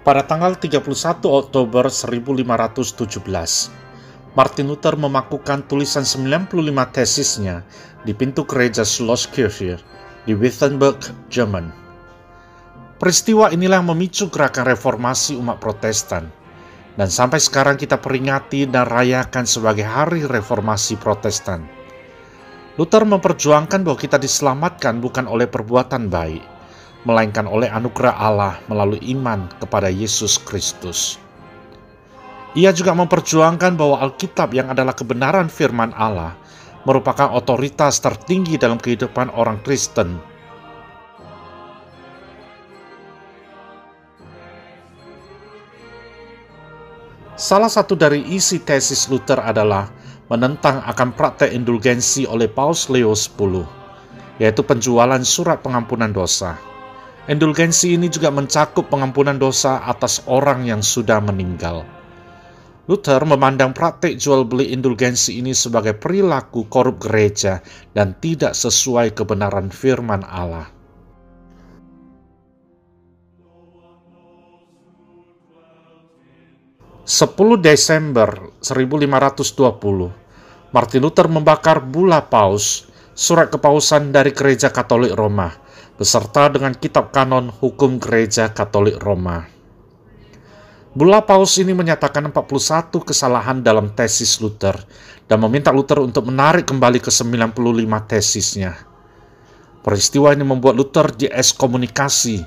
Pada tanggal 31 Oktober 1517, Martin Luther memakukan tulisan 95 tesisnya di pintu gereja Schlosskirche di Wittenberg, Jerman. Peristiwa inilah yang memicu gerakan reformasi umat Protestan, dan sampai sekarang kita peringati dan rayakan sebagai Hari Reformasi Protestan. Luther memperjuangkan bahwa kita diselamatkan bukan oleh perbuatan baik, melainkan oleh anugerah Allah melalui iman kepada Yesus Kristus. Ia juga memperjuangkan bahwa Alkitab yang adalah kebenaran firman Allah merupakan otoritas tertinggi dalam kehidupan orang Kristen. Salah satu dari isi tesis Luther adalah menentang akan praktek indulgensi oleh Paus Leo X, yaitu penjualan surat pengampunan dosa. Indulgensi ini juga mencakup pengampunan dosa atas orang yang sudah meninggal. Luther memandang praktik jual beli indulgensi ini sebagai perilaku korup gereja dan tidak sesuai kebenaran firman Allah. Desember 1520, Martin Luther membakar bula paus, surat kepausan dari Gereja Katolik Roma, beserta dengan kitab kanon hukum Gereja Katolik Roma. Bula paus ini menyatakan 41 kesalahan dalam tesis Luther dan meminta Luther untuk menarik kembali ke 95 tesisnya. Peristiwa ini membuat Luther diekskomunikasi,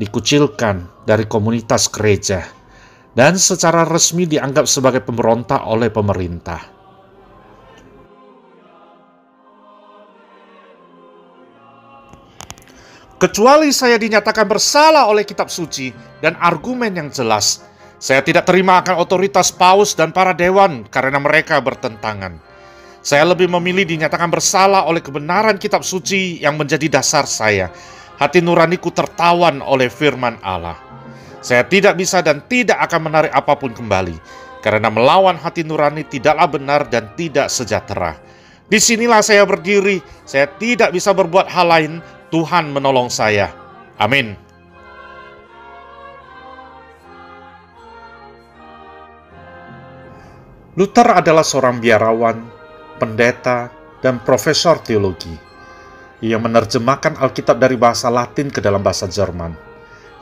dikucilkan dari komunitas gereja, dan secara resmi dianggap sebagai pemberontak oleh pemerintah. Kecuali saya dinyatakan bersalah oleh kitab suci dan argumen yang jelas, saya tidak terima akan otoritas paus dan para dewan karena mereka bertentangan. Saya lebih memilih dinyatakan bersalah oleh kebenaran kitab suci yang menjadi dasar saya. Hati nuraniku tertawan oleh firman Allah. Saya tidak bisa dan tidak akan menarik apapun kembali, karena melawan hati nurani tidaklah benar dan tidak sejahtera. Disinilah saya berdiri, saya tidak bisa berbuat hal lain. Tuhan menolong saya. Amin. Luther adalah seorang biarawan, pendeta, dan profesor teologi. Ia menerjemahkan Alkitab dari bahasa Latin ke dalam bahasa Jerman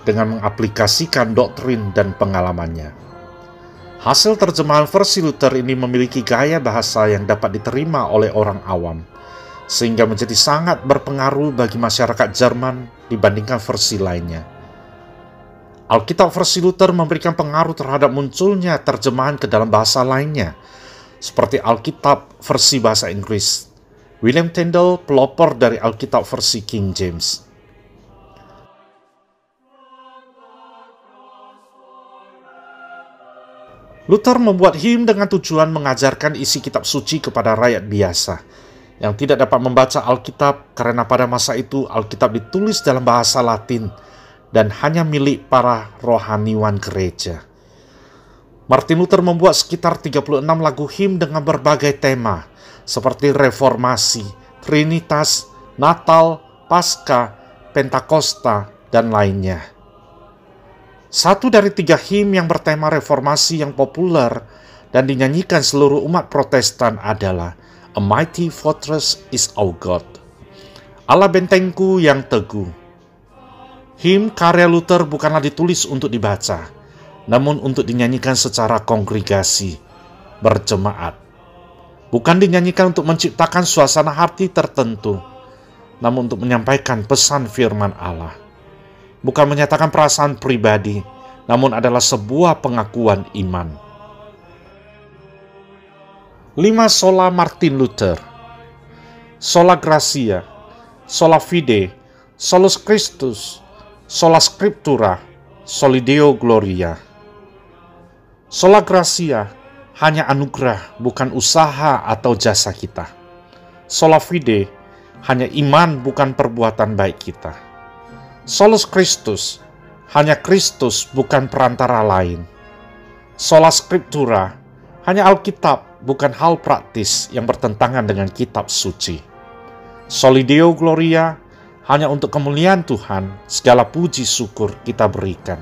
dengan mengaplikasikan doktrin dan pengalamannya. Hasil terjemahan versi Luther ini memiliki gaya bahasa yang dapat diterima oleh orang awam, sehingga menjadi sangat berpengaruh bagi masyarakat Jerman dibandingkan versi lainnya. Alkitab versi Luther memberikan pengaruh terhadap munculnya terjemahan ke dalam bahasa lainnya, seperti Alkitab versi bahasa Inggris. William Tyndale, pelopor dari Alkitab versi King James. Luther membuat him dengan tujuan mengajarkan isi kitab suci kepada rakyat biasa yang tidak dapat membaca Alkitab karena pada masa itu Alkitab ditulis dalam bahasa Latin dan hanya milik para rohaniwan gereja. Martin Luther membuat sekitar 36 lagu him dengan berbagai tema seperti reformasi, trinitas, Natal, Paskah, Pentakosta, dan lainnya. Satu dari 3 him yang bertema reformasi yang populer dan dinyanyikan seluruh umat Protestan adalah A Mighty Fortress is Our God, Allah bentengku yang teguh. Him karya Luther bukanlah ditulis untuk dibaca, namun untuk dinyanyikan secara kongregasi, berjemaat. Bukan dinyanyikan untuk menciptakan suasana hati tertentu, namun untuk menyampaikan pesan firman Allah. Bukan menyatakan perasaan pribadi, namun adalah sebuah pengakuan iman. 5 sola Martin Luther: sola gratia, sola fide, solus Christus, sola scriptura, soli Deo gloria. Sola gratia hanya anugerah, bukan usaha atau jasa kita. Sola fide hanya iman, bukan perbuatan baik kita. Solus Christus hanya Kristus, bukan perantara lain. Sola scriptura hanya Alkitab, bukan hal praktis yang bertentangan dengan kitab suci. Soli Deo Gloria, hanya untuk kemuliaan Tuhan, segala puji syukur kita berikan.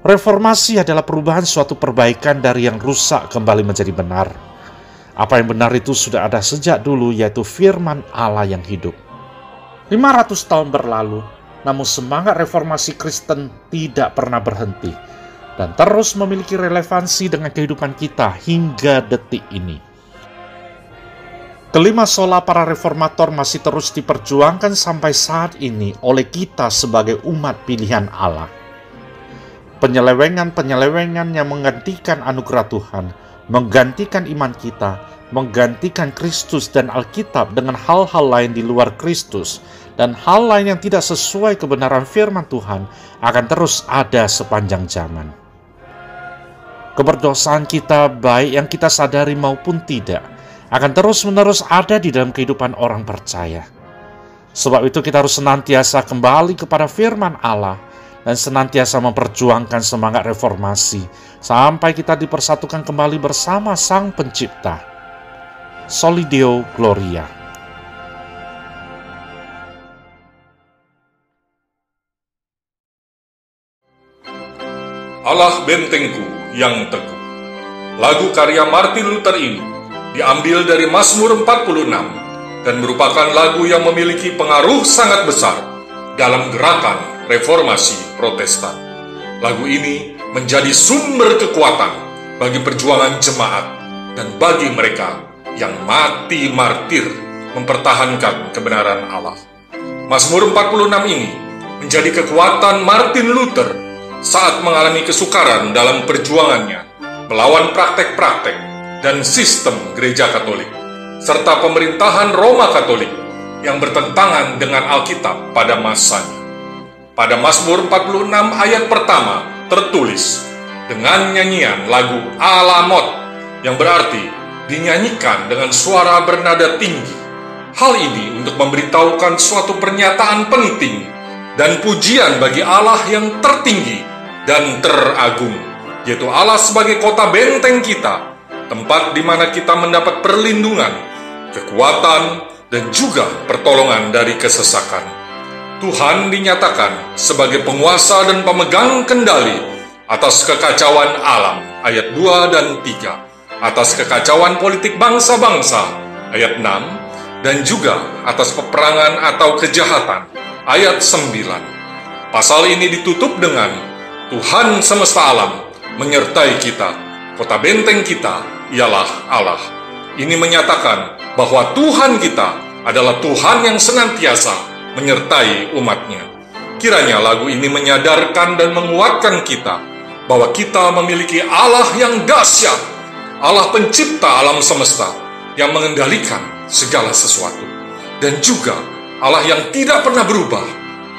Reformasi adalah perubahan suatu perbaikan dari yang rusak kembali menjadi benar. Apa yang benar itu sudah ada sejak dulu, yaitu firman Allah yang hidup. 500 tahun berlalu, namun semangat reformasi Kristen tidak pernah berhenti dan terus memiliki relevansi dengan kehidupan kita hingga detik ini. Kelima sola para reformator masih terus diperjuangkan sampai saat ini oleh kita sebagai umat pilihan Allah. Penyelewengan-penyelewengan yang menggantikan anugerah Tuhan, menggantikan iman kita, menggantikan Kristus dan Alkitab dengan hal-hal lain di luar Kristus, dan hal lain yang tidak sesuai kebenaran firman Tuhan akan terus ada sepanjang zaman. Keberdosaan kita, baik yang kita sadari maupun tidak, akan terus-menerus ada di dalam kehidupan orang percaya. Sebab itu kita harus senantiasa kembali kepada firman Allah dan senantiasa memperjuangkan semangat reformasi sampai kita dipersatukan kembali bersama Sang Pencipta. Soli Deo Gloria. Allah bentengku yang teguh. Lagu karya Martin Luther ini diambil dari Mazmur 46 dan merupakan lagu yang memiliki pengaruh sangat besar dalam gerakan reformasi Protestan. Lagu ini menjadi sumber kekuatan bagi perjuangan jemaat dan bagi mereka yang mati martir mempertahankan kebenaran Allah. Mazmur 46 ini menjadi kekuatan Martin Luther saat mengalami kesukaran dalam perjuangannya melawan praktek-praktek dan sistem gereja Katolik, serta pemerintahan Roma Katolik yang bertentangan dengan Alkitab pada masanya. Pada Mazmur 46 ayat pertama tertulis dengan nyanyian lagu Alamot, yang berarti dinyanyikan dengan suara bernada tinggi. Hal ini untuk memberitahukan suatu pernyataan penting dan pujian bagi Allah yang tertinggi dan teragung, yaitu Allah sebagai kota benteng kita, tempat di mana kita mendapat perlindungan, kekuatan, dan juga pertolongan dari kesesakan. Tuhan dinyatakan sebagai penguasa dan pemegang kendali atas kekacauan alam, ayat 2 dan 3, atas kekacauan politik bangsa-bangsa, ayat 6, dan juga atas peperangan atau kejahatan, ayat 9. Pasal ini ditutup dengan Tuhan semesta alam menyertai kita, kota benteng kita ialah Allah. Ini menyatakan bahwa Tuhan kita adalah Tuhan yang senantiasa menyertai umatnya. Kiranya lagu ini menyadarkan dan menguatkan kita bahwa kita memiliki Allah yang dahsyat, Allah pencipta alam semesta yang mengendalikan segala sesuatu, dan juga Allah yang tidak pernah berubah,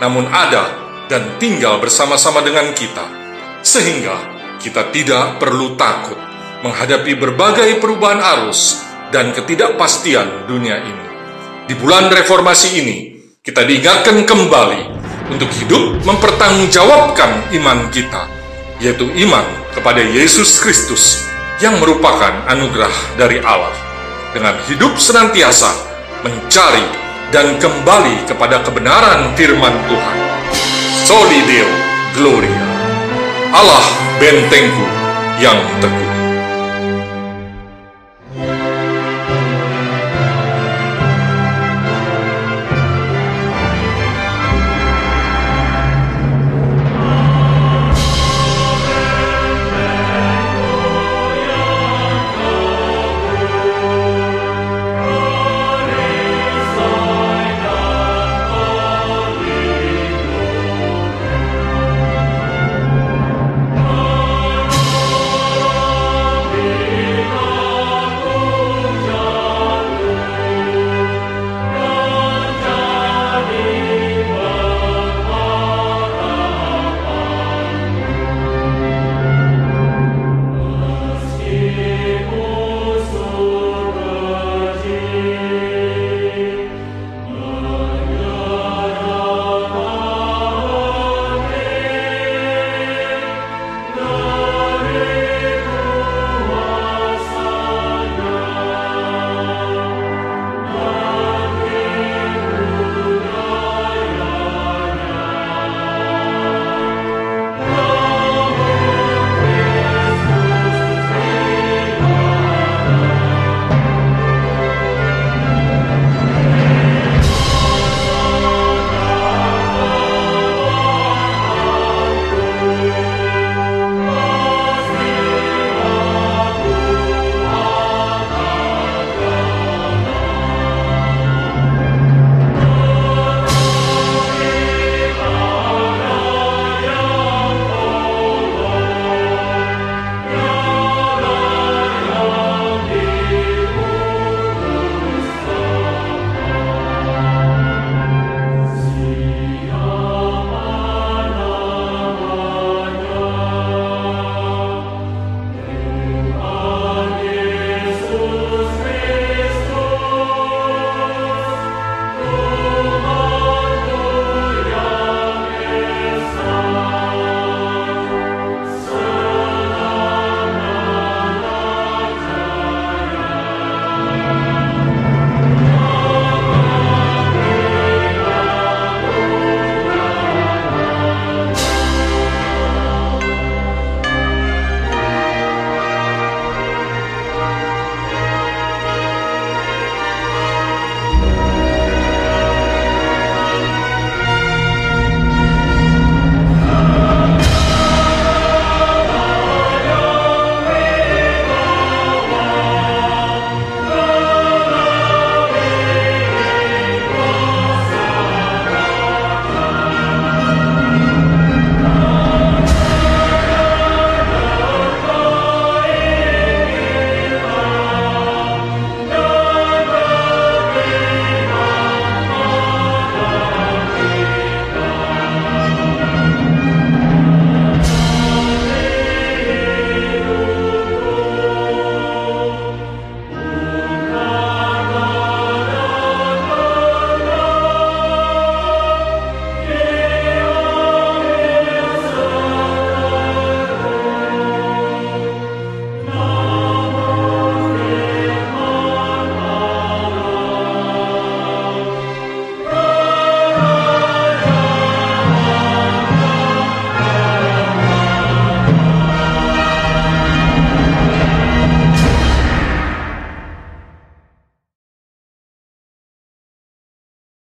namun ada dan tinggal bersama-sama dengan kita, sehingga kita tidak perlu takut menghadapi berbagai perubahan arus dan ketidakpastian dunia ini. Di bulan reformasi ini, kita diingatkan kembali untuk hidup mempertanggungjawabkan iman kita, yaitu iman kepada Yesus Kristus yang merupakan anugerah dari Allah, dengan hidup senantiasa mencari dan kembali kepada kebenaran firman Tuhan. Soli Deo Gloria. Allah bentengku yang teguh.